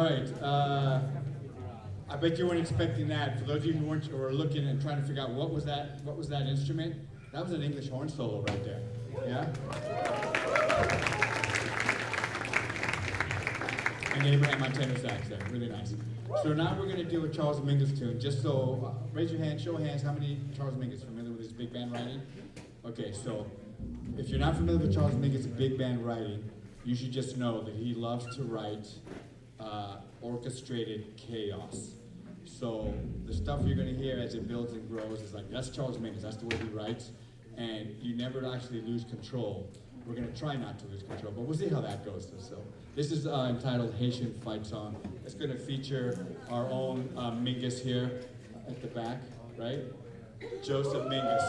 right. I bet you weren't expecting that. For those of you who were looking and trying to figure out what was that instrument, that was an English horn solo right there. Yeah? And Abraham on tenor sax there. Really nice. So now we're going to do a Charles Mingus tune. Just so, raise your hand, show of hands, how many Charles Mingus are familiar with his big band writing? Okay, so if you're not familiar with Charles Mingus' big band writing, you should just know that he loves to write orchestrated chaos. So the stuff you're going to hear as it builds and grows is like, that's Charles Mingus, that's the way he writes, and you never actually lose control. We're going to try not to lose control, but we'll see how that goes. So this is entitled Haitian Fight Song. It's going to feature our own Mingus here at the back, right? Joseph Mingus.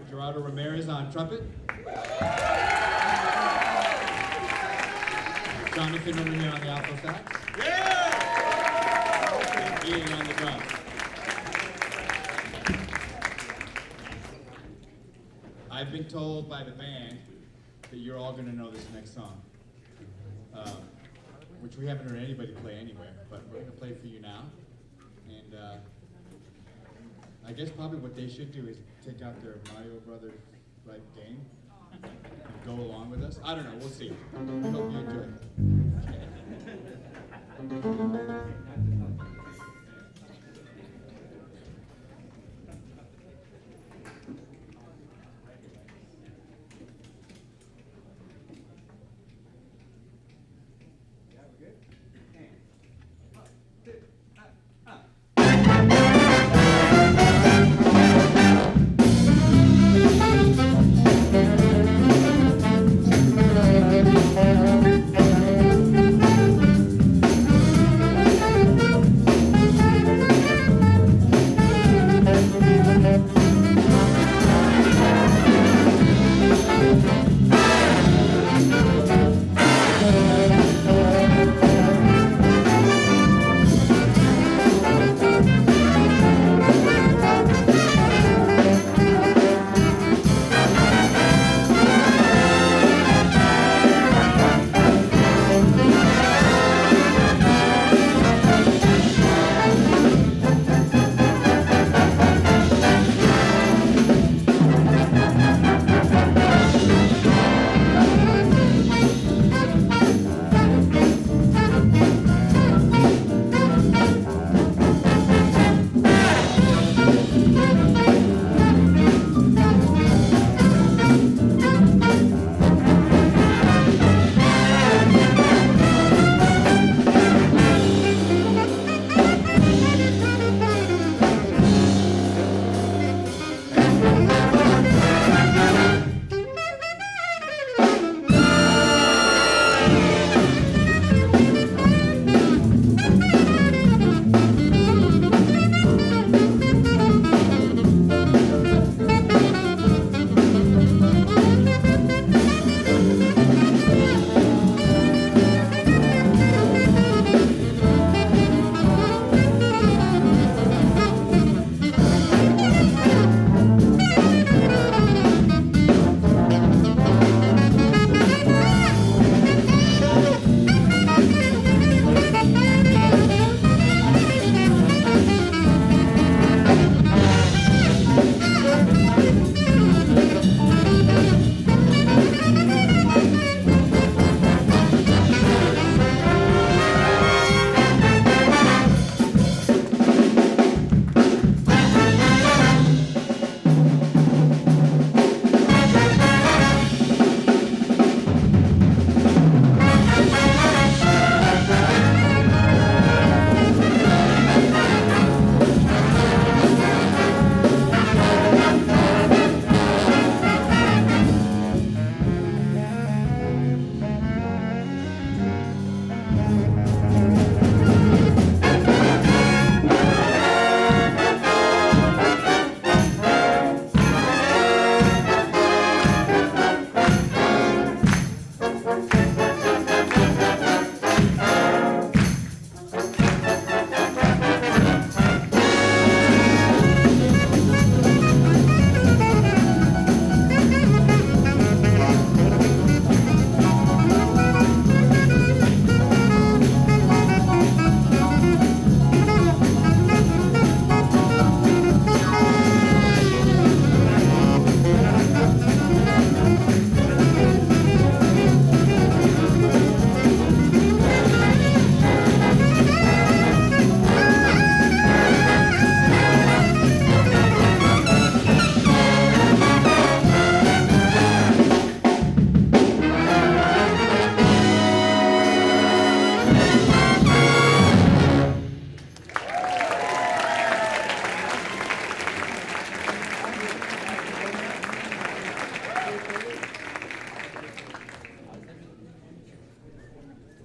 Gerardo Ramirez on trumpet. Jonathan over here on the alto sax. And Ian on the drums. I've been told by the band that you're all going to know this next song, which we haven't heard anybody play anywhere, but we're going to play it for you now. And I guess probably what they should do is take out their Mario Brothers game and go along with us. I don't know, we'll see. We hope you enjoy it.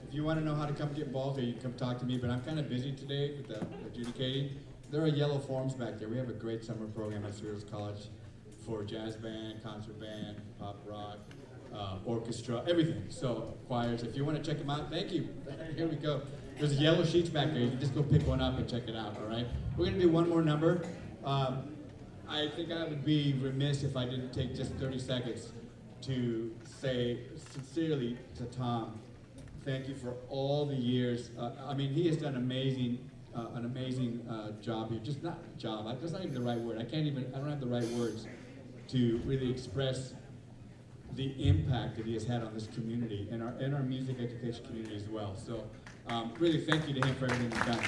If you want to know how to come get involved here, you can come talk to me, but I'm kind of busy today with the adjudicating. There are yellow forms back there. We have a great summer program at Cerritos College for jazz band, concert band, pop rock, orchestra, everything. So choirs, if you want to check them out, thank you. Here we go. There's yellow sheets back there. You can just go pick one up and check it out, all right? We're going to do one more number. I think I would be remiss if I didn't take just 30 seconds to say sincerely to Tom, thank you for all the years. I mean, he has done an amazing job here. Just not job, that's not even the right word. I don't have the right words to really express the impact that he has had on this community and our music education community as well. So really thank you to him for everything he's done.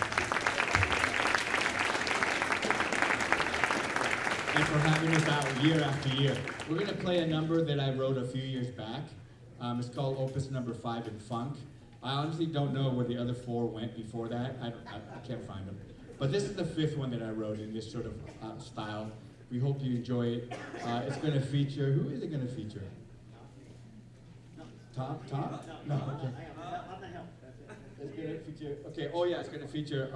And for having us out year after year. We're going to play a number that I wrote a few years back. It's called Opus number 5 in Funk. I honestly don't know where the other 4 went before that. I can't find them. But this is the 5th one that I wrote in this sort of style. We hope you enjoy it. It's going to feature, who is it going to feature? Tom? Tom? No, okay. It's going to feature, okay, oh yeah, it's going to feature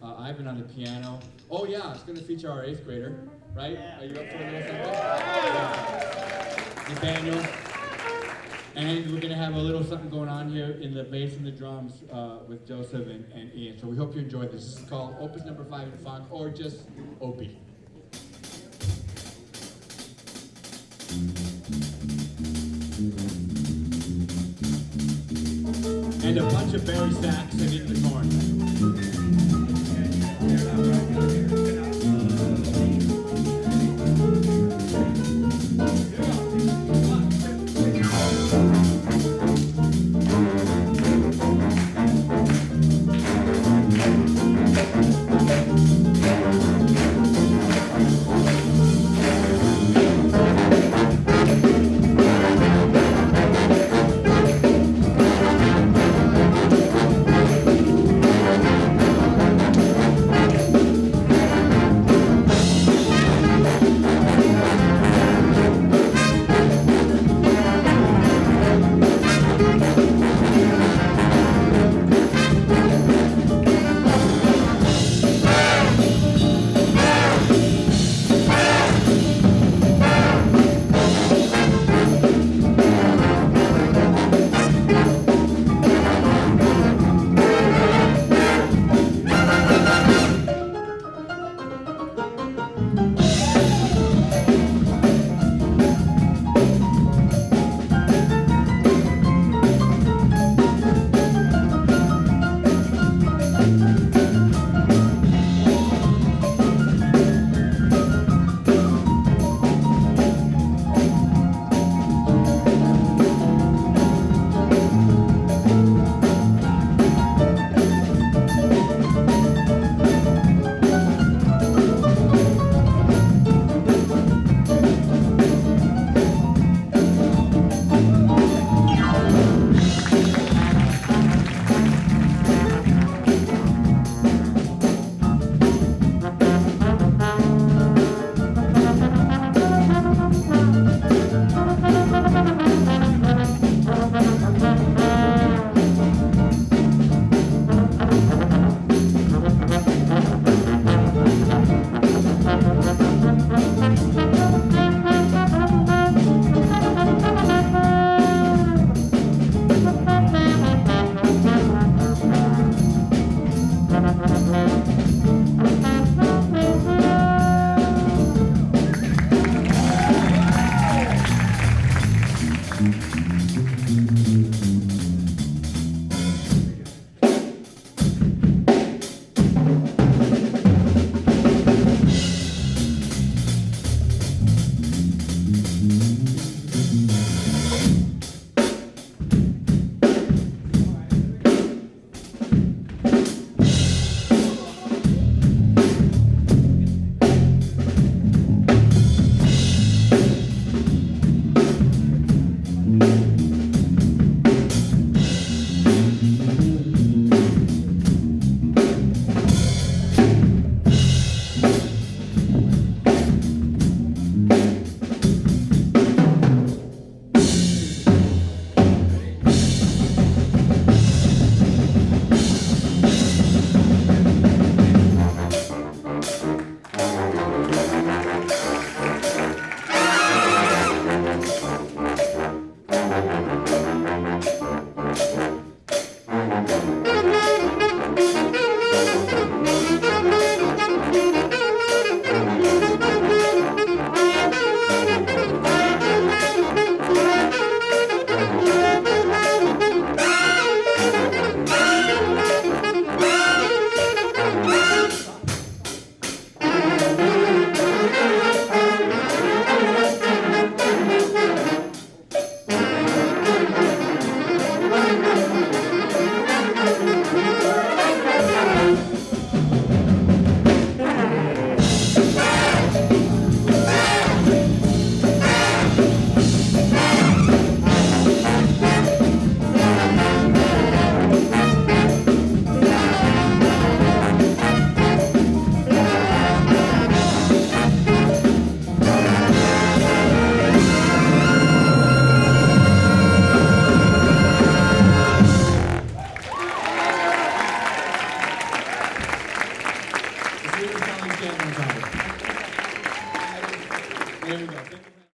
Ivan on the piano. Oh yeah, it's going to feature our 8th grader, right? Are you up for a little something? Nathaniel. And we're going to have a little something going on here in the bass and the drums with Joseph and Ian. So we hope you enjoyed this. This is called Opus number 5 in Funk, or just Opie. And a bunch of Barry sax and